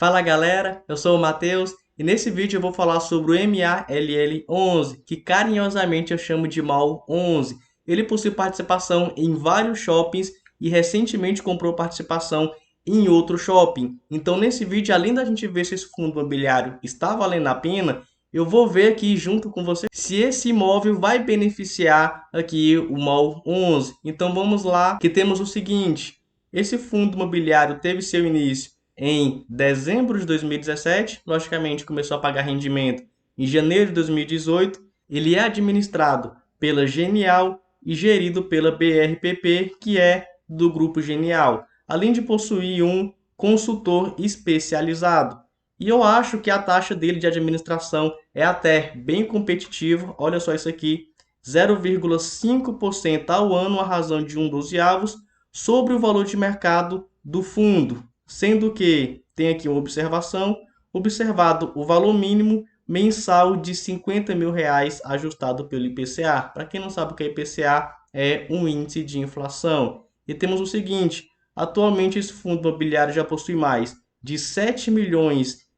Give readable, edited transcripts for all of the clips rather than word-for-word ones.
Fala galera, eu sou o Matheus e nesse vídeo eu vou falar sobre o MALL11, que carinhosamente eu chamo de MAL 11. Ele possui participação em vários shoppings e recentemente comprou participação em outro shopping. Então nesse vídeo, além da gente ver se esse fundo imobiliário está valendo a pena, eu vou ver aqui junto com você se esse imóvel vai beneficiar aqui o MAL 11. Então vamos lá, que temos o seguinte: esse fundo imobiliário teve seu início em dezembro de 2017, logicamente começou a pagar rendimento em janeiro de 2018. Ele é administrado pela Genial e gerido pela BRPP, que é do Grupo Genial, além de possuir um consultor especializado. E eu acho que a taxa dele de administração é até bem competitiva. Olha só isso aqui, 0,5% ao ano, a razão de 1/12 sobre o valor de mercado do fundo, sendo que tem aqui uma observação: observado o valor mínimo mensal de R$ 50.000 ajustado pelo IPCA. Para quem não sabe o que é IPCA, é um índice de inflação. E temos o seguinte: atualmente esse fundo imobiliário já possui mais de 7,5 milhões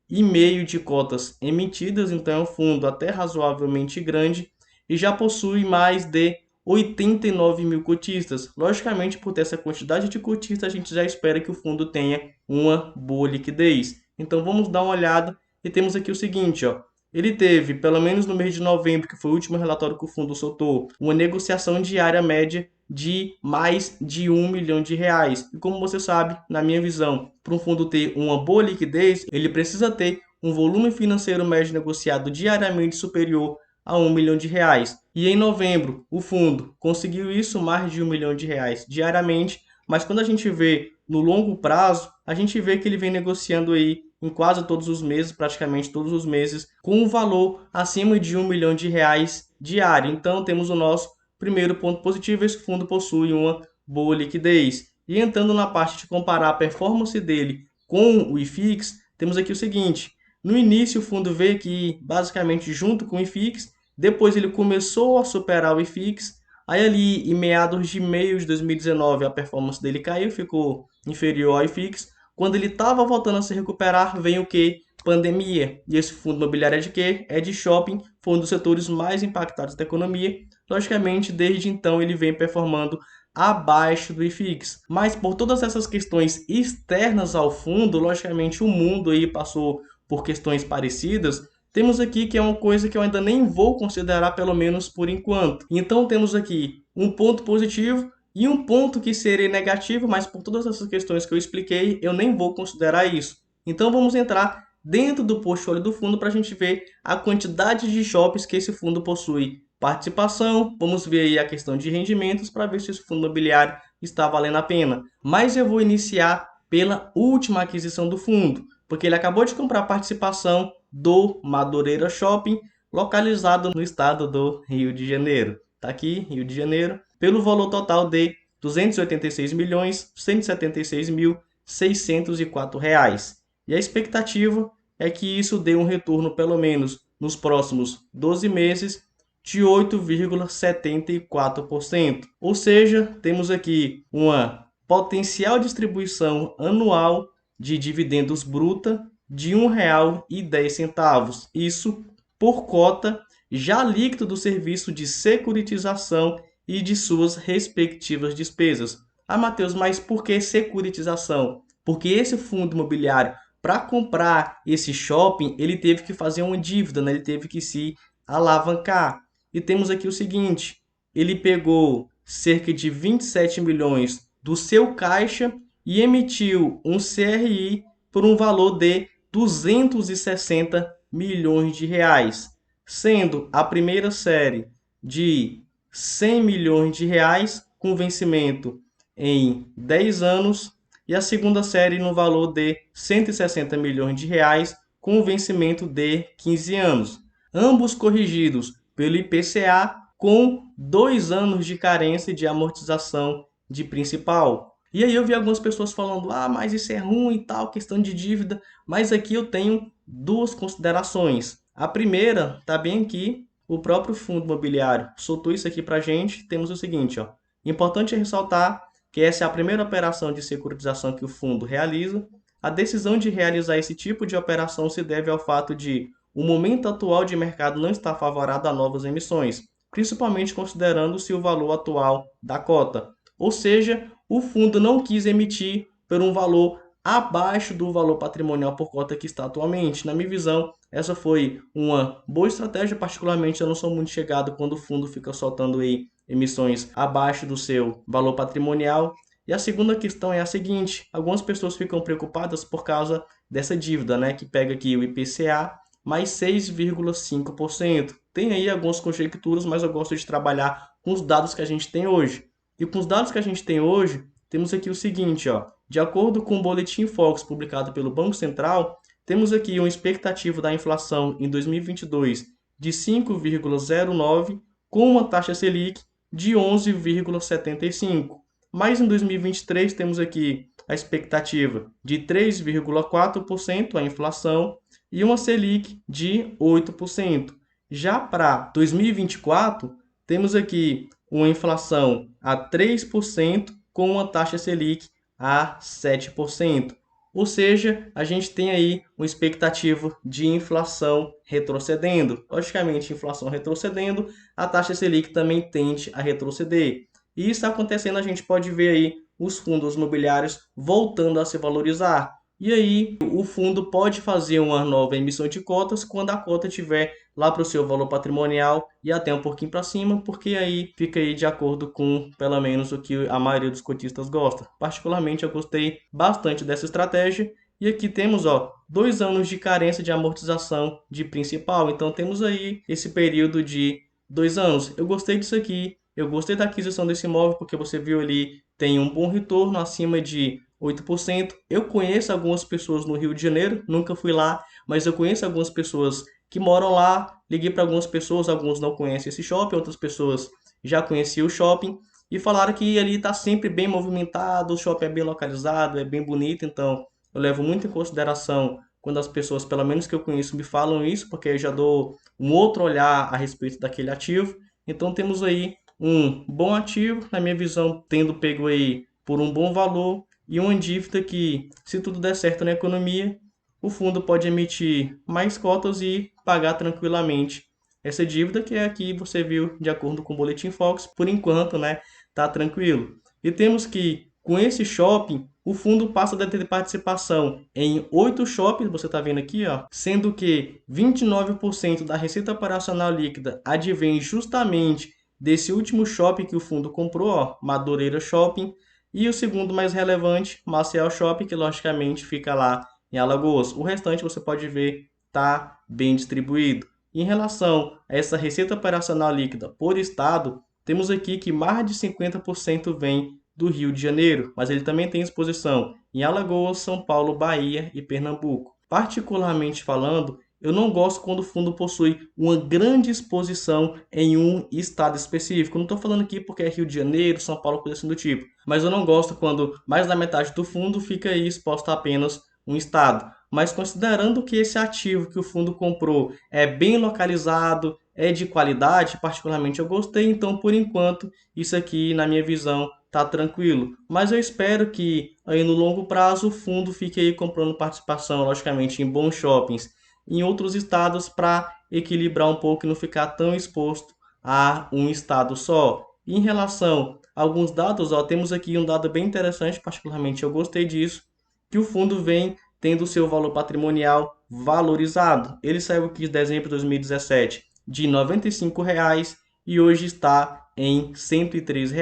de cotas emitidas, então é um fundo até razoavelmente grande, e já possui mais de 89 mil cotistas. Logicamente, por ter essa quantidade de cotistas, a gente já espera que o fundo tenha uma boa liquidez. Então vamos dar uma olhada e temos aqui o seguinte, ó. Ele teve, pelo menos no mês de novembro, que foi o último relatório que o fundo soltou, uma negociação diária média de mais de R$ 1 milhão. E como você sabe, na minha visão, para um fundo ter uma boa liquidez, ele precisa ter um volume financeiro médio negociado diariamente superior a R$ 1 milhão. E em novembro, o fundo conseguiu isso, mais de R$ 1 milhão diariamente, mas quando a gente vê no longo prazo, a gente vê que ele vem negociando aí em quase todos os meses, praticamente todos os meses, com um valor acima de R$ 1 milhão diário. Então temos o nosso primeiro ponto positivo: esse fundo possui uma boa liquidez. E entrando na parte de comparar a performance dele com o IFIX, temos aqui o seguinte: no início o fundo veio aqui basicamente junto com o IFIX, depois ele começou a superar o IFIX, aí ali em meados de meio de 2019 a performance dele caiu, ficou inferior ao IFIX. Quando ele estava voltando a se recuperar, vem o que? Pandemia. E esse fundo imobiliário é de quê? É de shopping, foi um dos setores mais impactados da economia. Logicamente, desde então ele vem performando abaixo do IFIX. Mas por todas essas questões externas ao fundo, logicamente o mundo aí passou por questões parecidas. Temos aqui que é uma coisa que eu ainda nem vou considerar, pelo menos por enquanto. Então temos aqui um ponto positivo e um ponto que seria negativo, mas por todas essas questões que eu expliquei, eu nem vou considerar isso. Então vamos entrar dentro do portfólio do fundo para a gente ver a quantidade de shoppings que esse fundo possui participação. Vamos ver aí a questão de rendimentos para ver se esse fundo imobiliário está valendo a pena. Mas eu vou iniciar pela última aquisição do fundo, porque ele acabou de comprar participação do Madureira Shopping, localizado no estado do Rio de Janeiro. Está aqui, Rio de Janeiro, pelo valor total de R$ 286.176.604. E a expectativa é que isso dê um retorno, pelo menos nos próximos 12 meses, de 8,74%. Ou seja, temos aqui uma potencial distribuição anual de dividendos bruta de R$ 1,10. Isso por cota, já líquido do serviço de securitização e de suas respectivas despesas. Ah, Matheus, mas por que securitização? Porque esse fundo imobiliário, para comprar esse shopping, ele teve que fazer uma dívida, né? Ele teve que se alavancar. E temos aqui o seguinte: ele pegou cerca de 27 milhões do seu caixa e emitiu um CRI por um valor de 260 milhões de reais, sendo a primeira série de 100 milhões de reais com vencimento em 10 anos e a segunda série no valor de 160 milhões de reais com vencimento de 15 anos, ambos corrigidos pelo IPCA com 2 anos de carência de amortização de principal. E aí eu vi algumas pessoas falando: ah, mas isso é ruim e tal, questão de dívida. Mas aqui eu tenho duas considerações. A primeira está bem aqui, o próprio fundo imobiliário soltou isso aqui para a gente. Temos o seguinte, ó: importante ressaltar que essa é a primeira operação de securitização que o fundo realiza. A decisão de realizar esse tipo de operação se deve ao fato de o momento atual de mercado não está favorável a novas emissões, principalmente considerando-se o valor atual da cota. Ou seja, o fundo não quis emitir por um valor abaixo do valor patrimonial por cota que está atualmente. Na minha visão, essa foi uma boa estratégia, particularmente eu não sou muito chegado quando o fundo fica soltando aí emissões abaixo do seu valor patrimonial. E a segunda questão é a seguinte: algumas pessoas ficam preocupadas por causa dessa dívida, né, que pega aqui o IPCA mais 6,5%. Tem aí algumas conjecturas, mas eu gosto de trabalhar com os dados que a gente tem hoje. E com os dados que a gente tem hoje, temos aqui o seguinte, ó, de acordo com o Boletim Focus publicado pelo Banco Central, temos aqui uma expectativa da inflação em 2022 de 5,09, com uma taxa Selic de 11,75. Mas em 2023 temos aqui a expectativa de 3,4% a inflação e uma Selic de 8%. Já para 2024, temos aqui uma inflação a 3% com uma taxa Selic a 7%. Ou seja, a gente tem aí uma expectativa de inflação retrocedendo. Logicamente, inflação retrocedendo, a taxa Selic também tende a retroceder. E isso acontecendo, a gente pode ver aí os fundos imobiliários voltando a se valorizar. E aí, o fundo pode fazer uma nova emissão de cotas quando a cota estiver lá para o seu valor patrimonial e até um pouquinho para cima, porque aí fica aí de acordo com, pelo menos, o que a maioria dos cotistas gosta. Particularmente, eu gostei bastante dessa estratégia. E aqui temos, ó, 2 anos de carência de amortização de principal. Então, temos aí esse período de 2 anos. Eu gostei disso aqui. Eu gostei da aquisição desse imóvel porque você viu ali, tem um bom retorno acima de 8%. Eu conheço algumas pessoas no Rio de Janeiro, nunca fui lá, mas eu conheço algumas pessoas que moram lá. Liguei para algumas pessoas, alguns não conhecem esse shopping, outras pessoas já conheciam o shopping e falaram que ali está sempre bem movimentado, o shopping é bem localizado, é bem bonito, então eu levo muito em consideração quando as pessoas, pelo menos que eu conheço, me falam isso, porque eu já dou um outro olhar a respeito daquele ativo. Então temos aí um bom ativo, na minha visão, tendo pego aí por um bom valor e uma dívida que, se tudo der certo na economia, o fundo pode emitir mais cotas e pagar tranquilamente essa dívida, que é aqui você viu de acordo com o Boletim Fox, por enquanto, né, tá tranquilo. E temos que, com esse shopping, o fundo passa a ter participação em 8 shoppings, você está vendo aqui, ó, sendo que 29% da receita operacional líquida advém justamente desse último shopping que o fundo comprou, ó, Madureira Shopping, e o segundo mais relevante, Maceió Shopping, que logicamente fica lá em Alagoas. O restante você pode ver está bem distribuído. Em relação a essa receita operacional líquida por estado, temos aqui que mais de 50% vem do Rio de Janeiro, mas ele também tem exposição em Alagoas, São Paulo, Bahia e Pernambuco. Particularmente falando, eu não gosto quando o fundo possui uma grande exposição em um estado específico. Não estou falando aqui porque é Rio de Janeiro, São Paulo, coisa assim do tipo. Mas eu não gosto quando mais da metade do fundo fica aí exposto a apenas um estado. Mas considerando que esse ativo que o fundo comprou é bem localizado, é de qualidade, particularmente eu gostei, então por enquanto isso aqui, na minha visão, tá tranquilo. Mas eu espero que aí no longo prazo o fundo fique aí comprando participação, logicamente, em bons shoppings em outros estados para equilibrar um pouco e não ficar tão exposto a um estado só. Em relação a alguns dados, ó, temos aqui um dado bem interessante, particularmente eu gostei disso, que o fundo vem tendo seu valor patrimonial valorizado. Ele saiu aqui em dezembro de 2017 de R$ 95 e hoje está em R$ 103.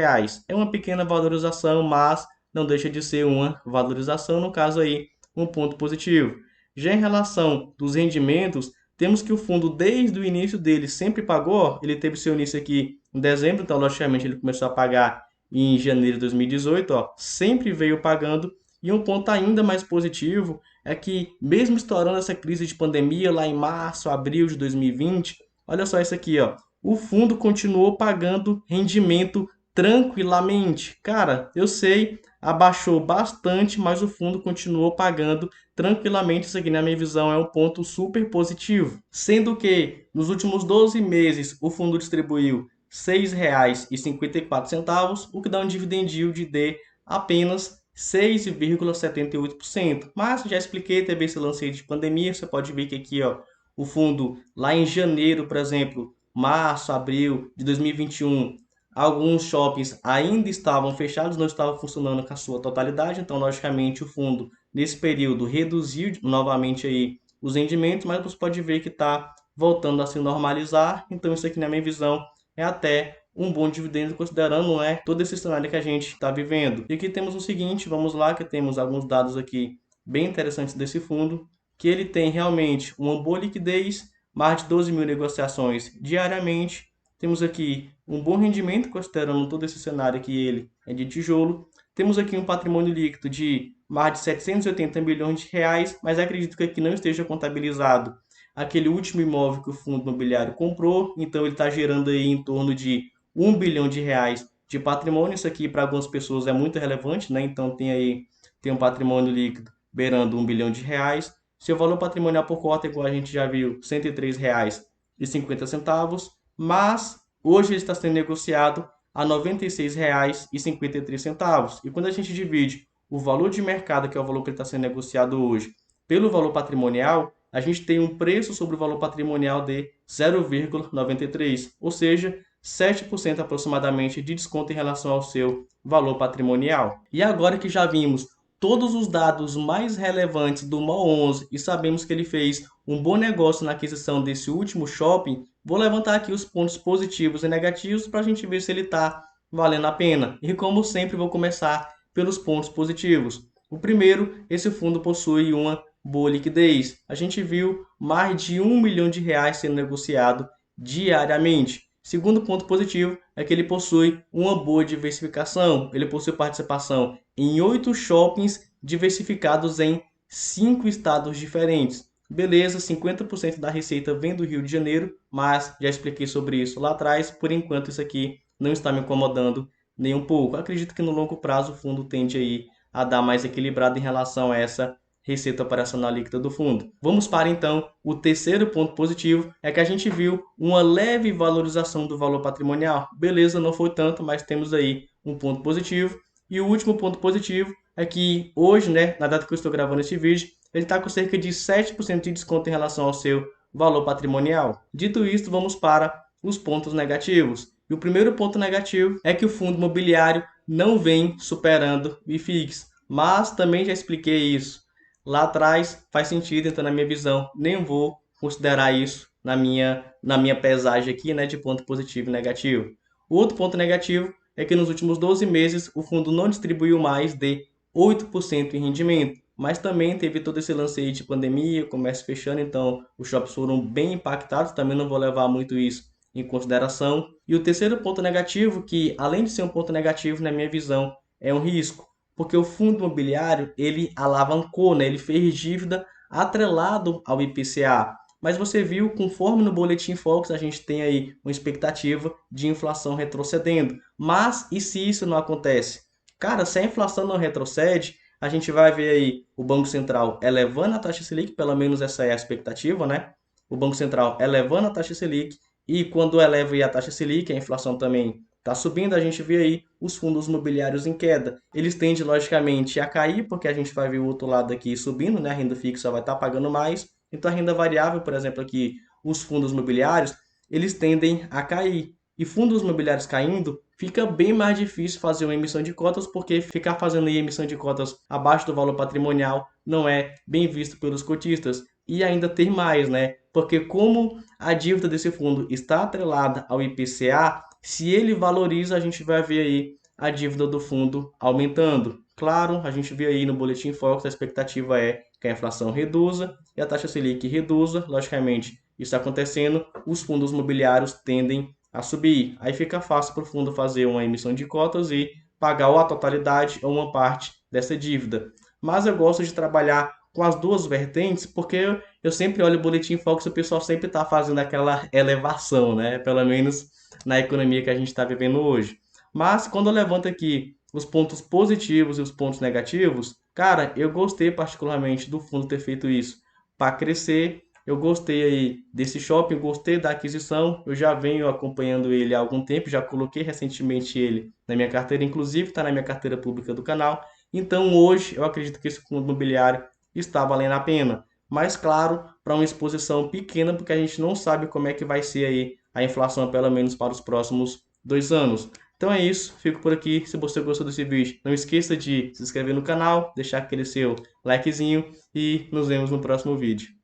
É uma pequena valorização, mas não deixa de ser uma valorização, no caso aí, um ponto positivo. Já em relação dos rendimentos, temos que o fundo, desde o início dele, sempre pagou. Ele teve seu início aqui em dezembro, então, logicamente, ele começou a pagar em janeiro de 2018, ó, sempre veio pagando. E um ponto ainda mais positivo é que, mesmo estourando essa crise de pandemia lá em março, abril de 2020, olha só isso aqui, ó, o fundo continuou pagando rendimento tranquilamente. Cara, eu sei, abaixou bastante, mas o fundo continuou pagando tranquilamente. Isso aqui, na minha visão, é um ponto super positivo. Sendo que, nos últimos 12 meses, o fundo distribuiu R$ 6,54, o que dá um dividend yield de apenas 6,78%. Mas já expliquei, teve esse lance aí de pandemia, você pode ver que aqui, ó, o fundo lá em janeiro, por exemplo, março, abril de 2021, alguns shoppings ainda estavam fechados, não estavam funcionando com a sua totalidade, então logicamente o fundo nesse período reduziu novamente aí os rendimentos, mas você pode ver que está voltando a se normalizar, então isso aqui na minha visão é até um bom dividendo considerando, né, todo esse cenário que a gente está vivendo. E aqui temos o seguinte, vamos lá, que temos alguns dados aqui bem interessantes desse fundo, que ele tem realmente uma boa liquidez, mais de 12 mil negociações diariamente. Temos aqui um bom rendimento, considerando todo esse cenário que ele é de tijolo. Temos aqui um patrimônio líquido de mais de 780 milhões de reais, mas acredito que aqui não esteja contabilizado aquele último imóvel que o fundo imobiliário comprou, então ele está gerando aí em torno de 1 bilhão de reais de patrimônio. Isso aqui para algumas pessoas é muito relevante, né? Então tem um patrimônio líquido beirando 1 bilhão de reais. Seu valor patrimonial por cota, igual a gente já viu, R$ 103,50, mas hoje ele está sendo negociado a R$ 96,53. E quando a gente divide o valor de mercado, que é o valor que ele está sendo negociado hoje, pelo valor patrimonial, a gente tem um preço sobre o valor patrimonial de 0,93, ou seja, 7% aproximadamente de desconto em relação ao seu valor patrimonial. E agora que já vimos todos os dados mais relevantes do MOL11 e sabemos que ele fez um bom negócio na aquisição desse último shopping, vou levantar aqui os pontos positivos e negativos para a gente ver se ele está valendo a pena. E como sempre, vou começar pelos pontos positivos. O primeiro, esse fundo possui uma boa liquidez. A gente viu mais de 1 milhão de reais sendo negociado diariamente. Segundo ponto positivo é que ele possui uma boa diversificação. Ele possui participação em 8 shoppings diversificados em 5 estados diferentes. Beleza, 50% da receita vem do Rio de Janeiro, mas já expliquei sobre isso lá atrás. Por enquanto, isso aqui não está me incomodando nem um pouco. Acredito que no longo prazo o fundo tende aí a dar mais equilibrado em relação a essa receita operacional líquida do fundo. Vamos para então o terceiro ponto positivo, é que a gente viu uma leve valorização do valor patrimonial. Beleza, não foi tanto, mas temos aí um ponto positivo. E o último ponto positivo é que hoje, né, na data que eu estou gravando esse vídeo, ele está com cerca de 7% de desconto em relação ao seu valor patrimonial. Dito isto, vamos para os pontos negativos. E o primeiro ponto negativo é que o fundo imobiliário não vem superando o IFIX, mas também já expliquei isso lá atrás, faz sentido, então na minha visão, nem vou considerar isso na minha pesagem aqui, né, de ponto positivo e negativo. O outro ponto negativo é que nos últimos 12 meses o fundo não distribuiu mais de 8% em rendimento, mas também teve todo esse lance aí de pandemia, comércio fechando, então os shoppings foram bem impactados, também não vou levar muito isso em consideração. E o terceiro ponto negativo, que além de ser um ponto negativo na minha visão, é um risco, porque o fundo imobiliário ele alavancou, né? Ele fez dívida atrelado ao IPCA. Mas você viu, conforme no Boletim Focus, a gente tem aí uma expectativa de inflação retrocedendo. Mas e se isso não acontece? Cara, se a inflação não retrocede, a gente vai ver aí o Banco Central elevando a taxa Selic, pelo menos essa é a expectativa, né? O Banco Central elevando a taxa Selic, e quando eleva a taxa Selic, a inflação também está subindo, a gente vê aí os fundos imobiliários em queda. Eles tendem, logicamente, a cair, porque a gente vai ver o outro lado aqui subindo, né? A renda fixa vai estar pagando mais. Então, a renda variável, por exemplo, aqui, os fundos imobiliários, eles tendem a cair. E fundos imobiliários caindo, fica bem mais difícil fazer uma emissão de cotas, porque ficar fazendo aí emissão de cotas abaixo do valor patrimonial não é bem visto pelos cotistas. E ainda tem mais, né? Porque como a dívida desse fundo está atrelada ao IPCA, se ele valoriza, a gente vai ver aí a dívida do fundo aumentando. Claro, a gente vê aí no Boletim Focus, a expectativa é que a inflação reduza e a taxa Selic reduza. Logicamente, isso acontecendo, os fundos imobiliários tendem a subir. Aí fica fácil para o fundo fazer uma emissão de cotas e pagar ou a totalidade ou uma parte dessa dívida. Mas eu gosto de trabalhar com as duas vertentes, porque eu sempre olho o Boletim Focus e o pessoal sempre está fazendo aquela elevação, né? Pelo menos na economia que a gente está vivendo hoje. Mas quando eu levanto aqui os pontos positivos e os pontos negativos, cara, eu gostei particularmente do fundo ter feito isso para crescer. Eu gostei aí desse shopping, gostei da aquisição. Eu já venho acompanhando ele há algum tempo, já coloquei recentemente ele na minha carteira, inclusive está na minha carteira pública do canal. Então hoje eu acredito que esse fundo imobiliário está valendo a pena. Mas claro, para uma exposição pequena, porque a gente não sabe como é que vai ser aí a inflação, pelo menos para os próximos 2 anos. Então é isso, fico por aqui. Se você gostou desse vídeo, não esqueça de se inscrever no canal, deixar aquele seu likezinho e nos vemos no próximo vídeo.